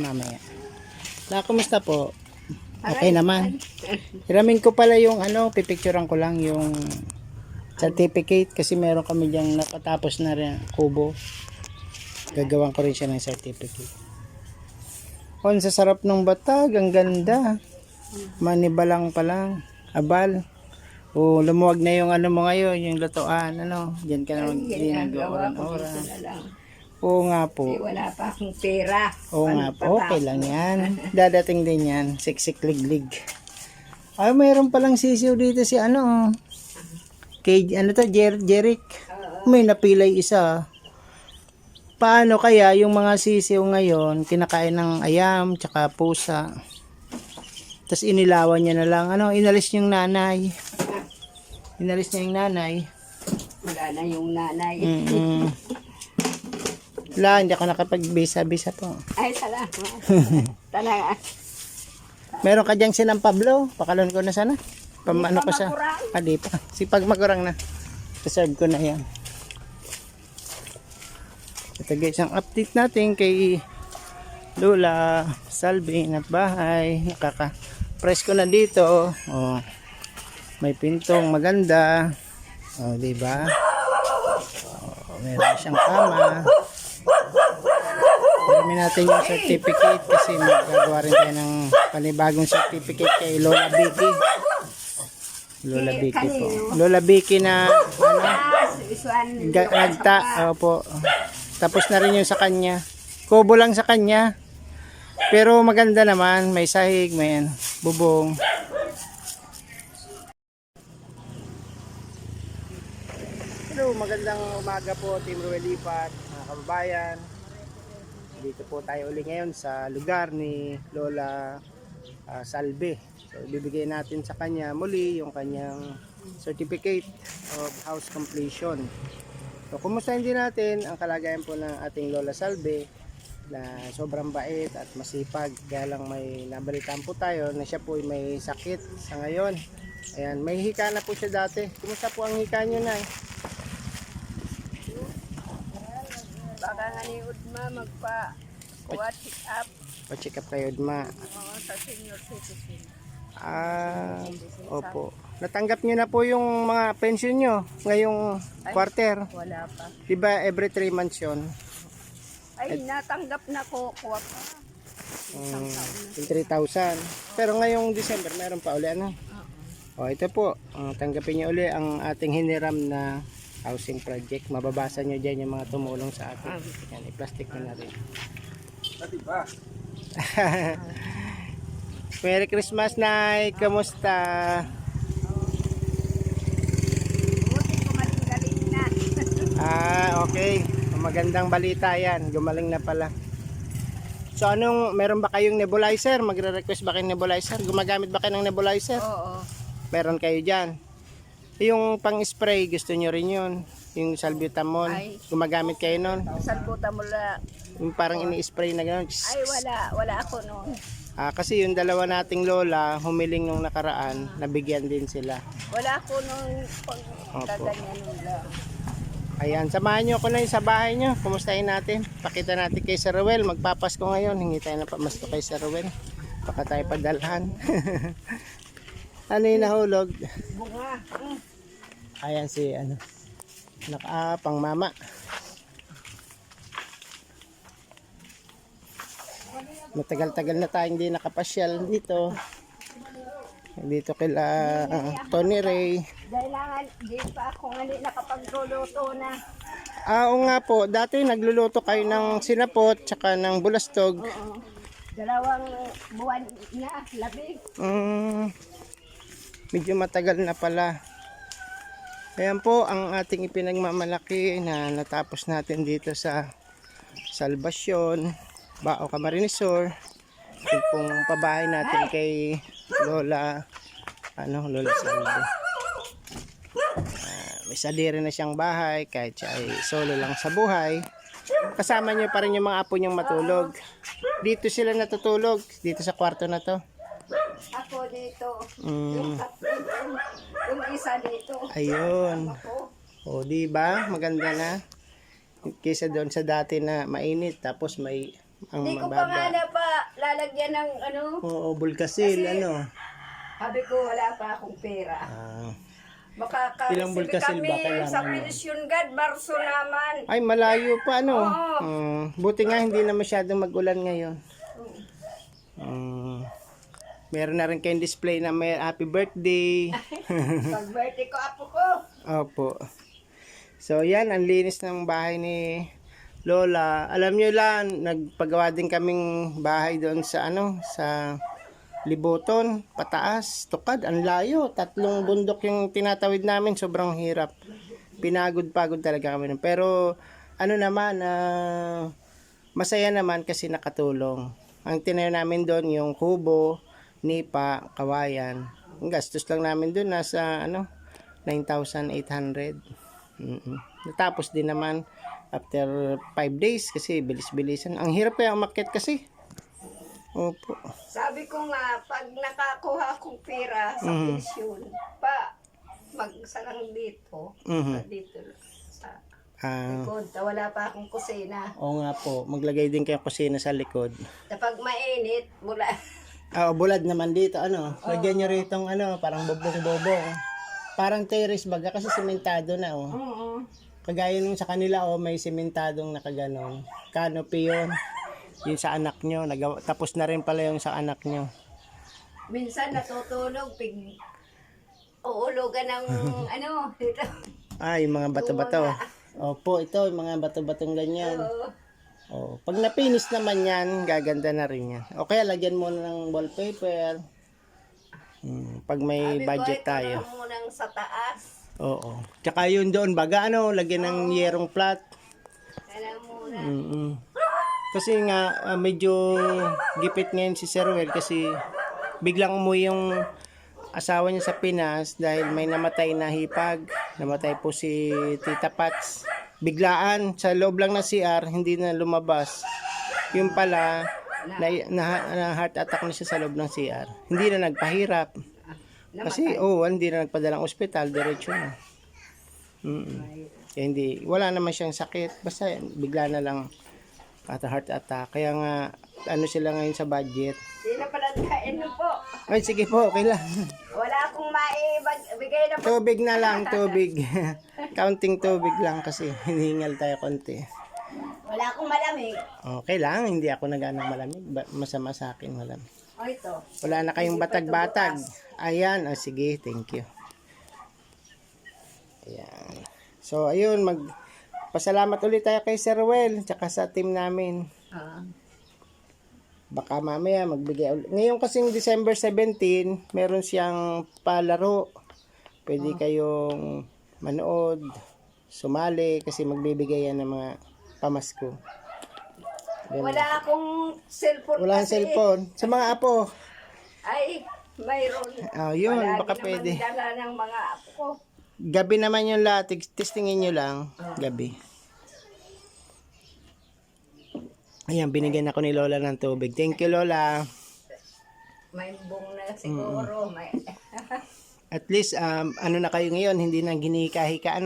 mamaya. Kumusta po? Okay naman. Hiramin ko pala yung pipicturean ko lang yung certificate kasi meron kami diyang nakatapos na rin kubo. Gagawan ko rin siya ng certificate. Sa sarap ng batag, ang ganda. Manibalang pa lang. Abal. Lumuwag na yung mo ngayon, yung lutuan, diyan ka na mag-oran-oran. Nga po. Wala pa akong pera. Nga po, okay lang yan. Dadating din yan, siksik-liglig. Mayroon palang sisiw dito si kay Jeric. May napilay isa. Paano kaya yung mga sisiw ngayon, kinakain ng ayam, tsaka pusa. Tapos inilawan niya na lang, inalis yung nanay. Inalis niya yung nanay. Wala na yung nanay. Wala, hindi ako nakapag-bisa-bisa po. Ay, salamat. Talaga. Meron ka diyang sinang Pablo? Pakalon ko na sana. Pamano ko sa... Di pa. Sipag magurang na. Reserve ko na yan. Ito guys, ang update natin kay Lola Salve at bahay. Nakaka-press ko na dito. May pintong maganda. Diba? Meron siyang kama. Marami natin yung certificate kasi magagawa rin tayo ng panibagong certificate kay Lola Vicky. Lola Vicky po. Lola Vicky na opo. Tapos na rin yung sa kanya. Kubo lang sa kanya. Pero maganda naman. May sahig, may bubong. Hello, magandang umaga po Team Ruel Lipat, mga kababayan. Dito po tayo uli ngayon sa lugar ni Lola Salve. So ibibigay natin sa kanya muli yung kanyang certificate of house completion. So kumustahin din natin ang kalagayan po ng ating Lola Salve na sobrang bait at masipag. Kaya lang may nabalitaan po tayo na siya po may sakit sa ngayon. Ayan, may hika na po siya dati. Kumusta po ang hika niyo na? Baka nga ni Udma magpa-check up. Pa-check up kayo, Udma. Oo, sa senior citizen. Opo. Natanggap nyo na po yung mga pension nyo ngayong quarter. Wala pa. Diba every 3 months yun? Ay, natanggap na ko. Kuha pa. Yung 3,000. Pero ngayong December, meron pa uli ito po. Tanggapin nyo uli ang ating hiniram na housing project. Mababasa nyo dyan yung mga tumulong sa atin. Yan, i-plastic nyo na rin. Merry Christmas, Nay! Kamusta? Buti gumaling na. Okay. Magandang balita yan. Gumaling na pala. So, meron ba kayong nebulizer? Magre-request ba kayong nebulizer? Gumagamit ba kayo ng nebulizer? Oo. Meron kayo dyan. Yung pang-spray, gusto nyo rin yun. Yung salbutamol. Gumagamit kayo nun. Salbutamol na. Yung parang ini-spray na gano'n. Ay, wala ako noon. Kasi yung dalawa nating lola, humiling nung nakaraan, nabigyan din sila. Wala ako nung pagkaganyan nila. Ayan, samahan nyo ako na sa bahay nyo. Kumustahin natin. Pakita natin kay Sir Ruel. Magpapasko ngayon. Hingi tayo na pamasko kay Sir Ruel. Baka tayo padalhan. Ano yung nahulog? Bunga. Ayan si pang mama. Matagal-tagal na tayong hindi nakapasyal dito. Dito kila Tony Ray. Dahil lang, di pa ako nakapagluluto na. Oo nga po, dati nagluluto kayo ng sinapot tsaka ng bulastog. Oo. 2 buwan na, labing. Medyo matagal na pala. Ayan po ang ating ipinagmamalaki na natapos natin dito sa Salvacion, Bao Camarines Sur. Yung pong pabahay natin kay Lola Lola Salve. May saliri na siyang bahay kahit siya ay solo lang sa buhay. Kasama niyo pa rin yung mga apo niyang matulog. Dito sila natutulog, dito sa kwarto na to. Ako dito. Yung isa dito. Ayun. Di ba? Maganda na. Kaysa doon sa dati na mainit tapos may Ang Hindi ko pa nga mababa. na pa lalagyan ng ano. Oo, bulkasil, Kasi- ano. Sabi ko wala pa akong pera. Ah, Makaka-receive Ilang bulkasil ba kami kailangan sa mo? Pension God, Marso naman. ay, malayo pa, ano. Oo. Buti nga hindi na masyadong mag-ulan ngayon. Meron na rin kayong display na may happy birthday. Pag birthday ko, apo ko. Opo. So, yan, ang linis ng bahay ni Lola. Alam nyo lang, nagpagawa din kaming bahay doon sa sa Liboton, pataas, tukad, ang layo. 3 bundok yung tinatawid namin, sobrang hirap. Pinagod-pagod talaga kami nun. Pero, ano naman, masaya naman kasi nakatulong. Ang tinayo namin doon, yung kubo, nipa, kawayan. Ang gastos lang namin doon, nasa 9,800. Natapos din naman after 5 days kasi bilis-bilisan. Ang hirap kaya umakyat kasi. Opo. Sabi ko nga, pag nakakuha akong pera sa Mhm. pension, magsalang dito. Mhm. Dito sa Ah, likod. Wala pa akong kusina. oo nga po, maglagay din kayo kusina sa likod. Kapag mainit, mula. Bulad naman dito, lagyan nyo rito parang bobong-bobong. Parang terrace baga kasi sementado na, Oo. Kagaya nung sa kanila, may sementadong nakaganon. Canopy yun. Yun sa anak nyo. Tapos na rin pala yung sa anak nyo. Minsan natutulog, uulugan ng dito. Yung mga bato-bato. Opo, ito, yung mga bato-batong ganyan. Pag napinis naman yan, gaganda na rin yan. O kaya lagyan mo na ng wallpaper. Pag may budget tayo. Sabi ko, munang sa taas. Oo. Tsaka yun doon, baga lagyan ng yerong plat. Kailangan muna. Kasi nga, medyo gipit ngayon si Sir Well kasi biglang umuwi yung asawa niya sa Pinas dahil may namatay na hipag. Namatay po si Tita Pats. Biglaan, sa loob lang ng CR, hindi na lumabas. Yung pala, na heart attack na siya sa loob ng CR. Hindi na nagpahirap. Kasi, hindi na nagpadalang ospital, diretso na. Kaya wala naman siyang sakit. Basta, bigla na lang at heart attack. Kaya nga, sila ngayon sa budget. Sino pala kain mo po? Ay, sige po, okay lang. Wala akong maibigay na po. Tubig na lang, tubig. Counting tubig lang kasi hinihingal tayo konti. Wala akong malamig. Okay lang, hindi ako nag-anong malamig. Masama sa akin malamig. O ito. Wala na kayong batag-batag. Ayan, sige, thank you. Ayan. So, ayun, pasalamat ulit tayo kay Sir Well, tsaka sa team namin. Baka mamaya magbigay ulit. Ngayon kasing December 17, meron siyang palaro. Pwede kayong manood, sumali, kasi magbibigay yan ng mga pamasko. Ganun. Wala akong cellphone Wala kasi. ang cellphone. Sa mga apo. Ay, mayroon. Yun, Palagi baka naman pwede. dala ng mga apo ko. Gabi naman yung lahat. Testingin nyo lang. Gabi. Ayan, binigyan ako ni Lola ng tubig. Thank you, Lola. May bong na siguro. May... At least, na kayo ngayon, hindi na ginihika-hika,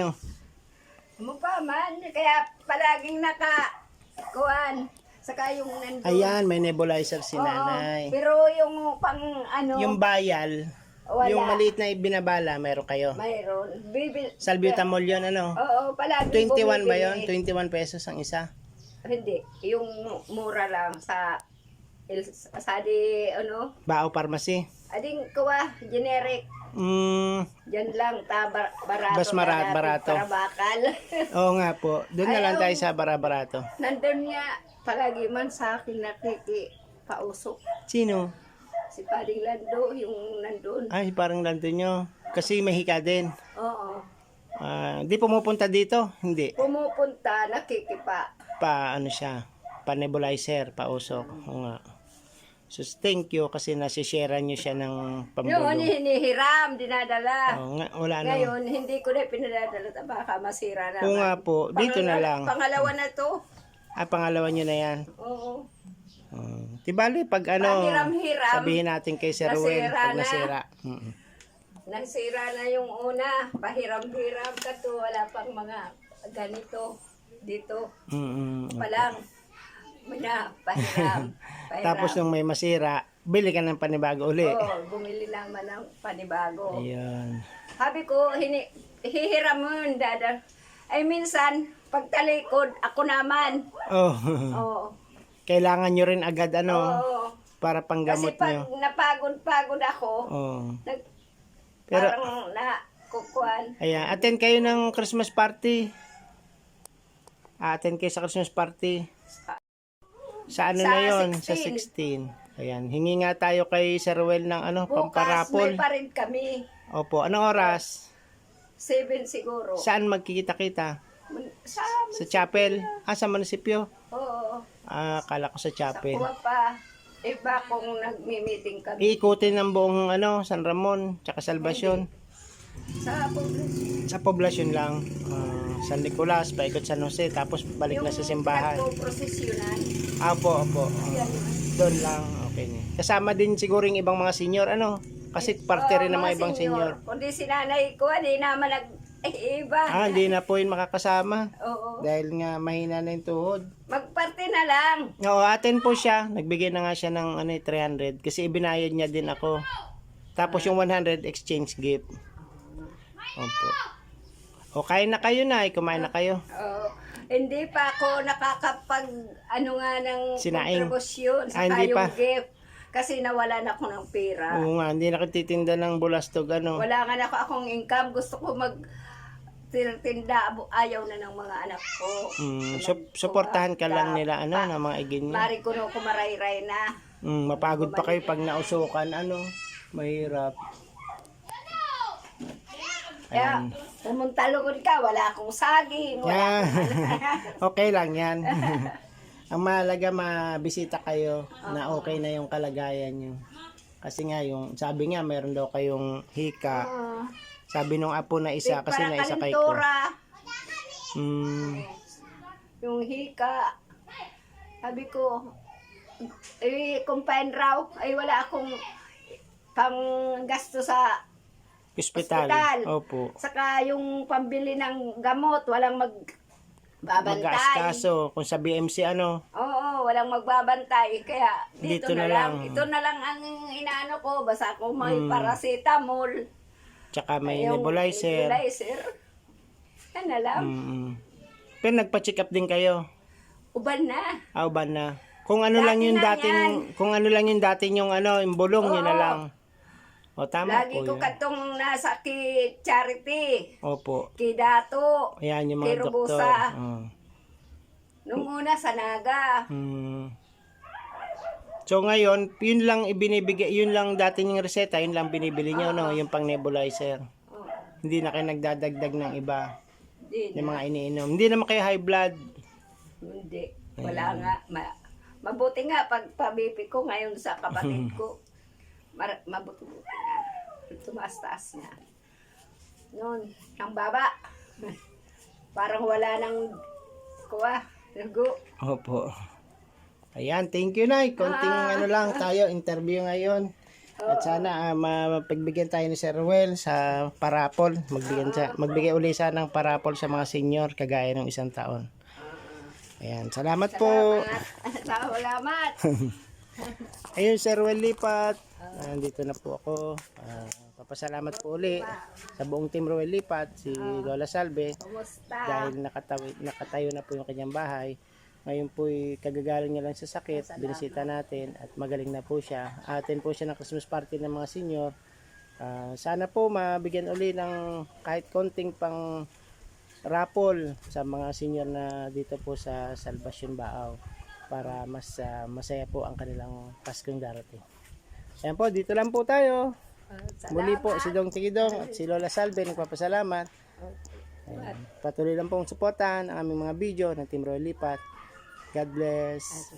Mukha man. Kaya palaging kuwan. Saka yung nandun. Ayan, may nebulizer si Oo, nanay. pero yung pang Yung bayal, wala. yung maliit na ibinabala, meron kayo. Mayroon. Salbutamol yun, Oo, palagi 21 ba yun? bumibili. 21 pesos ang isa? Hindi. Yung mura lang sa Bao Pharmacy. ading kuwa, generic. Diyan lang, barato. Bas barato. Para bakal. Oo nga po. Doon na lang Ayaw. tayo sa Barato. Nandun nga, palagi man sa akin pausok. Sino? Si Pading Lando, yung nandun. Ay, parang nandun nyo. Kasi may hika din. Oo. Di pumupunta dito? Hindi. Pumupunta, nakikipa. Siya? Pa-nebulizer, pa-usok. Oo nga. So, thank you kasi nasishare nyo siya ng Noon, pambulong. hinihiram, dinadala. Oo nga, wala na. Ngayon, hindi ko na pinadadala. Baka masira na. Oo nga po, dito na lang. Pangalawa na to. Pangalawa nyo na yan. Oo. Di bali, pag Pahiram-hiram. sabihin natin kay Sir Ruel, Nasira pag na. nasira. Nasira na yung una. Pahiram-hiram ka to. Wala pang mga ganito. Dito. Pa lang. Pahiram. Tapos nung may masira, bili ka ng panibago uli. Oo, bumili naman ng panibago. Ayun. Sabi ko, hihiram mo yun, dada. Ay minsan, pagtalikod, ako naman. Oh. Oo. Kailangan nyo rin agad Oo. para Kasi panggamot pag nyo. napagod ako, Oh. Pero, parang kukuhan. ayan, attend kayo ng Christmas party. Attend kayo sa Christmas party. Sa ano Sa na yon? Sa 16. 16. Ayan, hingi nga tayo kay Sir Well ng Bukas, pamparapol. may pa rin kami. Opo, anong oras? 7 siguro. Saan magkikita-kita? Sa, Sa chapel? Sa munisipyo? oo. Akala ko sa Sa chapel. kuwa pa. Iba kung nagmi-meeting kami. Iikutin ng buong San Ramon, tsaka Salvacion. Sa public. Sa poblasyon lang. San Nicolas, paikot San Jose, tapos balik na sa simbahan. Nagpo-prosesyonan. Opo. Yan. Doon lang. Okay. Kasama din siguro yung ibang mga senior, Kasi parte rin ng mga ibang senior. Kundi si nanay ko, hindi naman iba. Hindi na po yun makakasama. Oo. Dahil nga mahina na yung tuhod. Magparte na lang. Oo, atin po siya. Nagbigay na nga siya ng 300 kasi ibinayad niya din ako. Tapos yung 100 exchange gift. Opo. O kain na kayo na, kumain na kayo. Oo. Hindi pa ako nakakapag ng Sinaing. kontribusyon sa Hindi yung pa. gift. Kasi nawalan ako ng pera. Oo nga, hindi na titinda ng bulastog Wala nga na akong income. Gusto ko tinda, ayaw na ng mga anak ko. Suportahan ka lang nila ng mga igin niya. Mari ko no kumarayray na. Mapagod pa kayo pag nausukan, mahirap. Kaya, pumunta lugod ka, wala akong saging. Wala Okay lang yan. Ang mahalaga mabisita kayo na okay na yung kalagayan nyo. Kasi nga sabi nga meron daw kayong hika. Sabi nung apo na isa kasi na isa kay ko. Yung hika. Sabi ko, kumpain raw, ay wala akong pang gasto sa Hospital. Opo. Saka yung pambili ng gamot, walang magbabantay. Mag-aaskaso. Kung sa BMC Oo, walang magbabantay. Kaya dito Dito na na lang. lang. Ito na lang ang inaano ko. Basta ako may paracetamol. Tsaka may Yung nebulizer. Yan na lang. Pero nagpa-check up din kayo. Uban na. Uban na. Kung ano lang yung kung ano lang yung dating yung yung bulong yun na lang. O tama Lagi po ko yun. katong nasa Charity. Opo. Dato. Ayan yung mga doktor. Robusa. Nung una sa Naga. So ngayon, yun lang ibinibigay, yun lang dating yung reseta, yun lang binibili nyo, yung pang nebulizer. Hindi na kayo nagdadagdag ng iba. Hindi Yung mga iniinom. Hindi naman kayo high blood. Hindi. Wala nga. Mabuti nga pag pabipi ko ngayon sa kapatid ko. Mabuti na. Tumaas-taas na. Noon, ang baba. Parang wala nang dugo. Opo. Ayan, thank you, Nay. Konting lang tayo, interview ngayon. At sana mapagbigyan tayo ni Sir Well sa parapol. Magbigay uli siya ng parapol sa mga senior kagaya ng 1 taon. Ayan, salamat po. Salamat. Ayun, Sir Well Lipat. Nandito na po ako. Papasalamat po uli sa buong Team Roel Lipat, si Lola Salve. Kumusta? Dahil nakatayo na po yung kanyang bahay. Ngayon po kagagaling niya lang sa sakit, binisita natin at magaling na po siya. Atin po siya ng Christmas party ng mga senior. Sana po mabigyan uli ng kahit konting pang raffle sa mga senior na dito po sa Salvacion Baaw para mas masaya po ang kanilang Paskong darating. Ayan po, dito lang po tayo. Muli po si Dong Tigidong at si Lola Salve nagpapasalamat. Ayan. Patuloy lang pong suportahan ang aming mga video ng Team Roel Lipat. God bless.